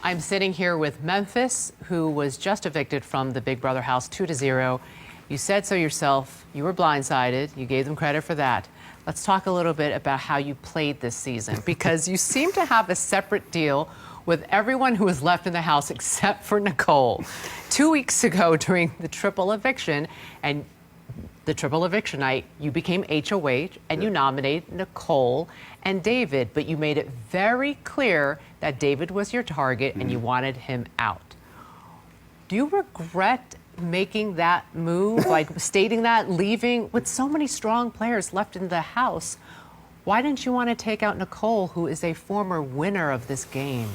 I'm sitting here with Memphis, who was just evicted from the Big Brother house 2-0. You said so yourself. You were blindsided. You gave them credit for that. Let's talk a little bit about how you played this season, because you seem to have a separate deal with everyone who was left in the house except for Nicole. 2 weeks ago during the triple eviction, and the triple eviction night, you became HOH and you nominated Nicole and David, but you made it very clear that David was your target and you wanted him out. Do you regret making that move, like stating that, leaving with so many strong players left in the house? Why didn't you want to take out Nicole, who is a former winner of this game?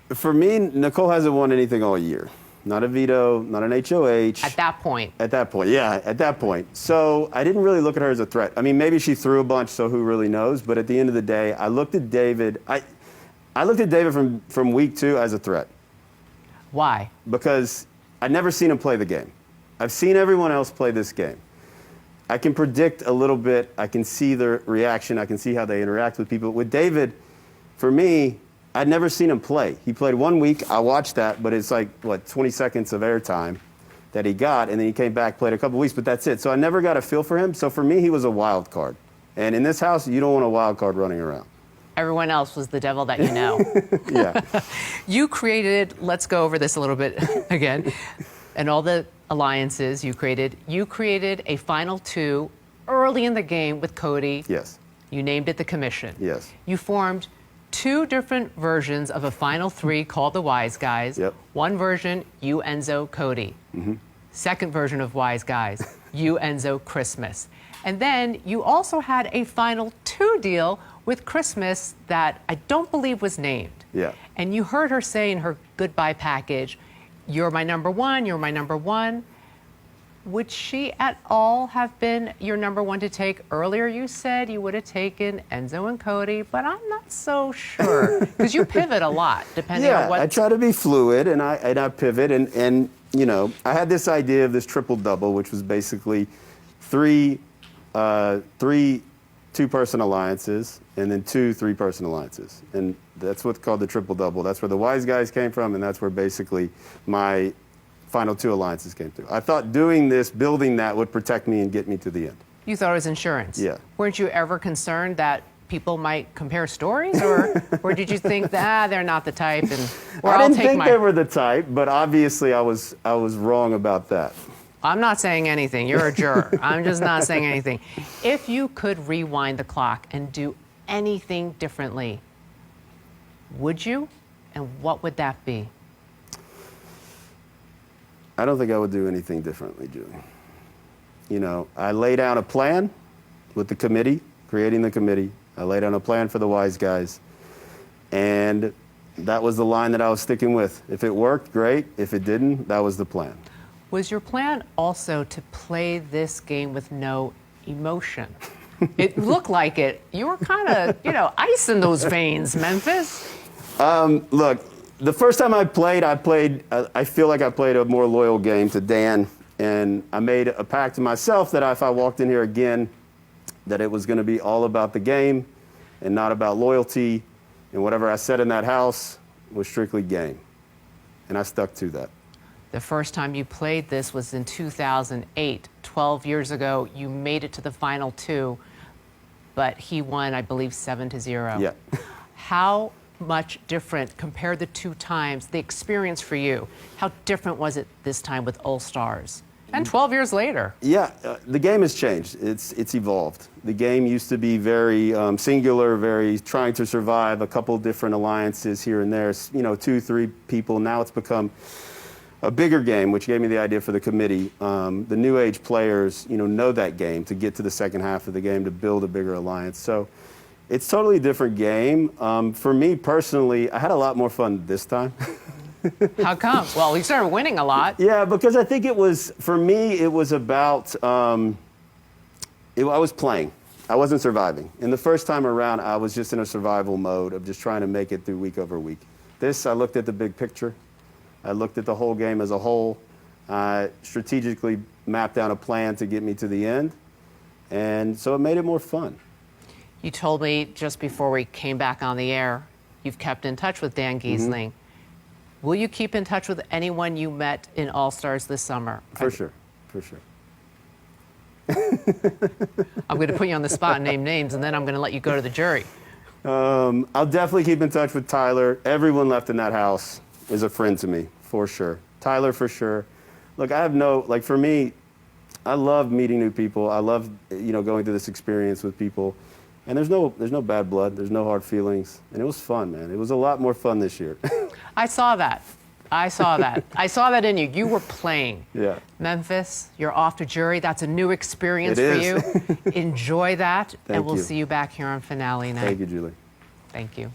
For me, Nicole hasn't won anything all year. Not a veto, not an HOH. At that point. At that point, yeah, at that point. So I didn't really look at her as a threat. I mean, maybe she threw a bunch, so who really knows? But at the end of the day, I looked at David. I looked at David from week 2 as a threat. Why? Because I'd never seen him play the game. I've seen everyone else play this game. I can predict a little bit. I can see their reaction. I can see how they interact with people. With David, for me, I'd never seen him play. He played 1 week. I watched that, but it's like, what, 20 seconds of airtime that he got, and then he came back, played a couple weeks, but that's it. So I never got a feel for him. So for me, he was a wild card. And in this house, you don't want a wild card running around. Everyone else was the devil that you know. Yeah. You created, let's go over this a little bit again, and all the alliances you created a final 2 early in the game with Cody. Yes. You named it the Commission. Yes. You formed 2 different versions of a final 3 called the Wise Guys. Yep. One version, you, Enzo, Cody. Second version of Wise Guys, you, Enzo, Christmas. And then you also had a final 2 deal with Christmas that I don't believe was named. Yeah. And you heard her say in her goodbye package, "You're my number one, you're my number one." Would she at all have been your number one to take? Earlier you said you would have taken Enzo and Cody, but I'm not so sure. Because you pivot a lot, depending on what... I try to be fluid, and I pivot, and you know, I had this idea of this triple-double, which was basically 3 2-person alliances, and then 2 3-person alliances. And that's what's called the triple-double. That's where the Wise Guys came from, and that's where basically my final 2 alliances came through. I thought doing this, building that, would protect me and get me to the end. You thought it was insurance? Yeah. Weren't you ever concerned that people might compare stories, or did you think that they're not the type, and I didn't think they were the type, but obviously I was wrong about that. I'm not saying anything. You're a juror. I'm just not saying anything. If you could rewind the clock and do anything differently, would you? And what would that be? I don't think I would do anything differently, Julie. You know, I laid out a plan with the committee, creating the committee. I laid out a plan for the Wise Guys, and that was the line that I was sticking with. If it worked, great. If it didn't, that was the plan. Was your plan also to play this game with no emotion? It looked like it. You were kind of, ice in those veins, Memphis. Look, the first time I feel like I played a more loyal game to Dan, and I made a pact to myself that if I walked in here again, that it was going to be all about the game and not about loyalty, and whatever I said in that house was strictly game. And I stuck to that. The first time you played this was in 2008. 12 years ago, you made it to the final 2, but he won, I believe, 7-0. Yeah. How much different, compared the 2 times, the experience for you, how different was it this time with All Stars? And 12 years later. Yeah, the game has changed. It's evolved. The game used to be very singular, very trying to survive, a couple different alliances here and there, 2, 3 people. Now it's become a bigger game, which gave me the idea for the committee. The new age players, know that game to get to the second half of the game to build a bigger alliance. So it's totally a different game. For me personally, I had a lot more fun this time. How come? Well, you started winning a lot. Yeah, because I think for me, it was about, I was playing. I wasn't surviving. And the first time around, I was just in a survival mode of just trying to make it through week over week. This, I looked at the big picture. I looked at the whole game as a whole. I strategically mapped out a plan to get me to the end. And so it made it more fun. You told me just before we came back on the air, you've kept in touch with Dan Giesling. Will you keep in touch with anyone you met in All-Stars this summer? For sure, for sure. I'm going to put you on the spot and name names, and then I'm going to let you go to the jury. I'll definitely keep in touch with Tyler. Everyone left in that house is a friend to me, for sure. Tyler, for sure. Look, I have no, like for me, I love meeting new people. I love, going through this experience with people. And there's no bad blood. There's no hard feelings. And it was fun, man. It was a lot more fun this year. I saw that. I saw that. I saw that in you. You were playing. Yeah. Memphis, you're off to jury. That's a new experience It for is. you. Enjoy that. And we'll you. see you back here on finale night. Thank you, Julie. Thank you.